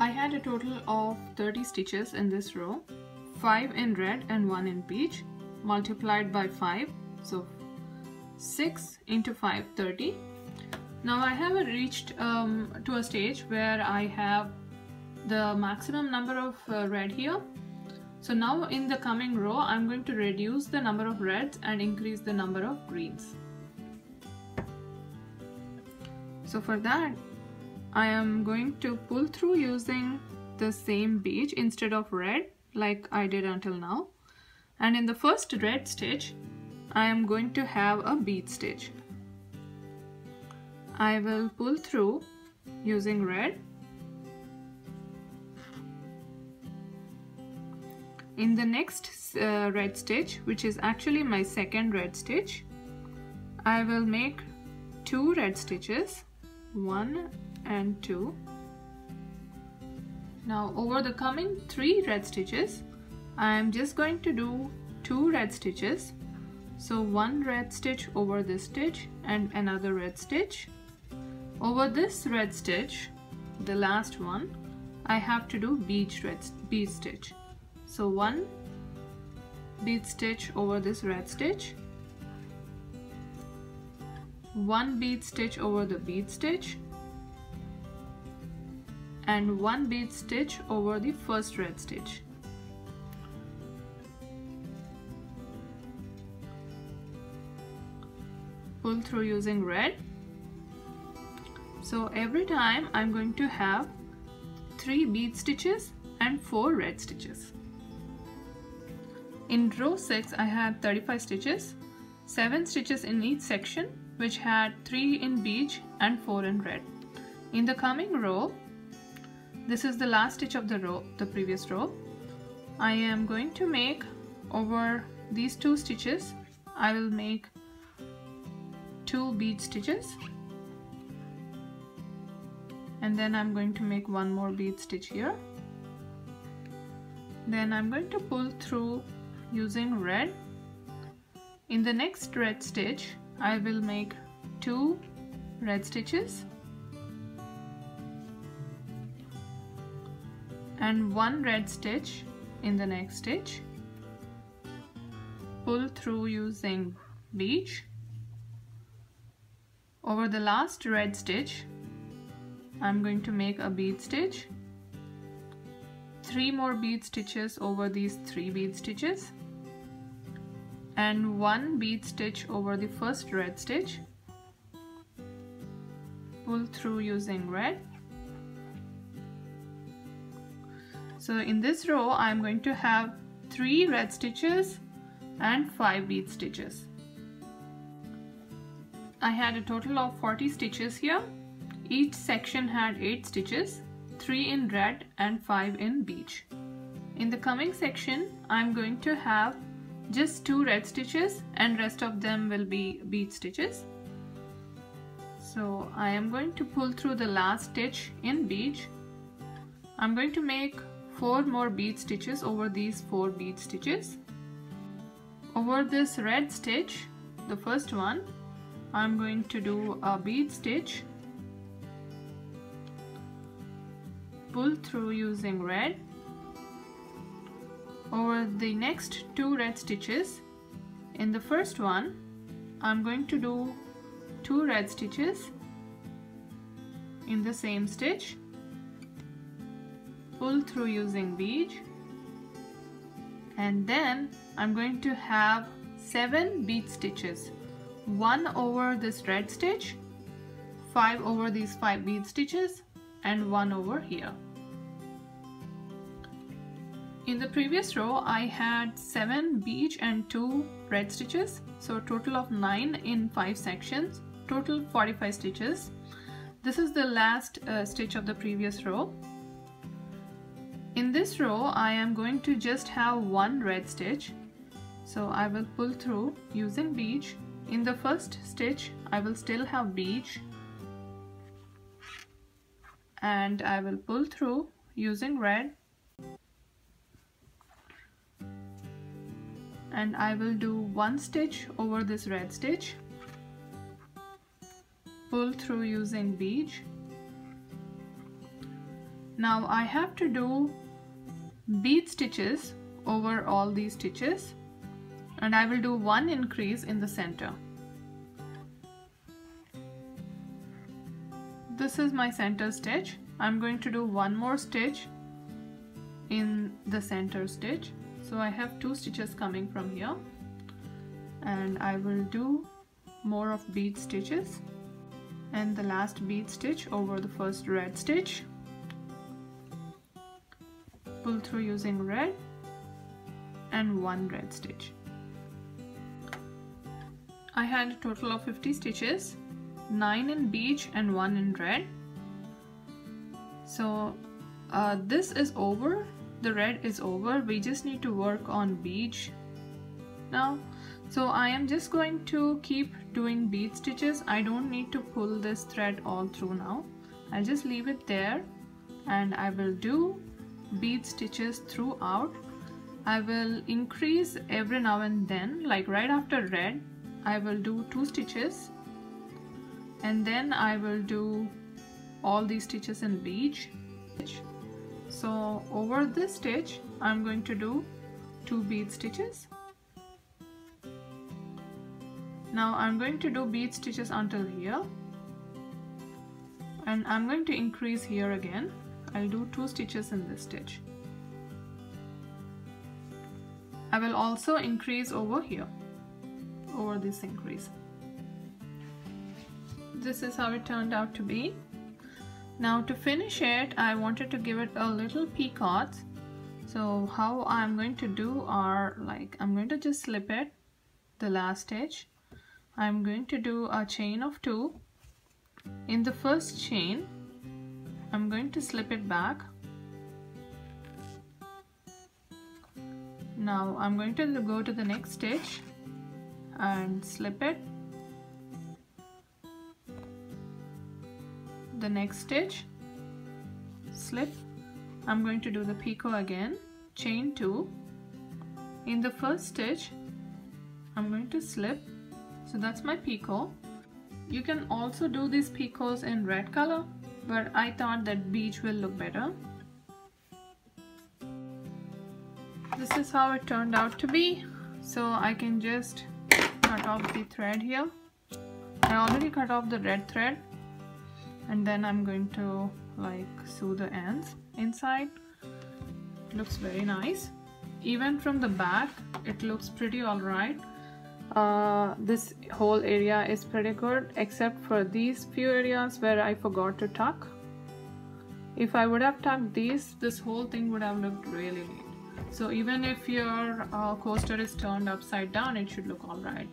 I had a total of 30 stitches in this row, 5 in red and 1 in peach, multiplied by 5, so 6 into 5, 30. Now I have reached to a stage where I have the maximum number of red here. So now in the coming row I'm going to reduce the number of reds and increase the number of greens. So for that I am going to pull through using the same beach instead of red like I did until now. And in the first red stitch I am going to have a bead stitch. I will pull through using red. In the next red stitch, which is actually my second red stitch, I will make 2 red stitches, 1 and 2. Now over the coming 3 red stitches, I am just going to do 2 red stitches. So 1 red stitch over this stitch and another red stitch. Over this red stitch, the last one, I have to do bead stitch. So 1 bead stitch over this red stitch, 1 bead stitch over the bead stitch, and 1 bead stitch over the first red stitch. Pull through using red. So every time I'm going to have 3 bead stitches and 4 red stitches. In row 6 I had 35 stitches, 7 stitches in each section, which had 3 in beige and 4 in red. In the coming row, this is the last stitch of the row, the previous row. I am going to make over these 2 stitches, I will make 2 bead stitches, and then I'm going to make 1 more bead stitch here. Then I'm going to pull through using red. In the next red stitch I will make 2 red stitches and 1 red stitch in the next stitch. Pull through using beige. Over the last red stitch I'm going to make a bead stitch, 3 more bead stitches over these 3 bead stitches, and 1 bead stitch over the first red stitch. Pull through using red. So in this row I am going to have 3 red stitches and 5 bead stitches. I had a total of 40 stitches here. Each section had 8 stitches, 3 in red and 5 in beige. In the coming section I am going to have just 2 red stitches and rest of them will be bead stitches. So I am going to pull through the last stitch in beige. I'm going to make 4 more bead stitches over these 4 bead stitches. Over this red stitch, the first one, I'm going to do a bead stitch, pull through using red. Over the next 2 red stitches, in the first one I'm going to do 2 red stitches in the same stitch, pull through using beige, and then I'm going to have 7 bead stitches, 1 over this red stitch, 5 over these 5 bead stitches, and 1 over here. In the previous row I had 7 beige and 2 red stitches, so a total of 9 in 5 sections, total 45 stitches. This is the last stitch of the previous row. In this row I am going to just have 1 red stitch, so I will pull through using beige. In the first stitch I will still have beige, and I will pull through using red, and I will do 1 stitch over this red stitch, pull through using beige, Now I have to do bead stitches over all these stitches, and I will do one increase in the center. This is my center stitch. I'm going to do one more stitch in the center stitch. So I have 2 stitches coming from here, and I will do more of bead stitches and the last bead stitch over the first red stitch. Pull through using red and 1 red stitch. I had a total of 50 stitches, 9 in beige and 1 in red. So this is over, the red is over. We just need to work on beige now. So I am just going to keep doing bead stitches. I don't need to pull this thread all through now. I'll just leave it there, and I will do bead stitches throughout. I will increase every now and then, like right after red I will do 2 stitches, and then I will do all these stitches in beige. So over this stitch I'm going to do 2 bead stitches. Now I'm going to do bead stitches until here, and I'm going to increase here again. I'll do 2 stitches in this stitch. I will also increase over here, over this increase. This is how it turned out to be. Now to finish it, I wanted to give it a little peacock. So how I'm going to do are, like, I'm going to just slip it, the last stitch. I'm going to do a chain of 2. In the first chain, I'm going to slip it back. Now I'm going to go to the next stitch and slip it. The next stitch, slip. I'm going to do the picot again, chain 2. In the first stitch, I'm going to slip. So that's my picot. You can also do these picots in red color, but I thought that beige will look better. This is how it turned out to be. So I can just cut off the thread here. I already cut off the red thread, and then I'm going to like sew the ends inside. It looks very nice. Even from the back it looks pretty alright. This whole area is pretty good, except for these few areas where I forgot to tuck. If I would have tucked these, this whole thing would have looked really neat. So even if your coaster is turned upside down, it should look alright.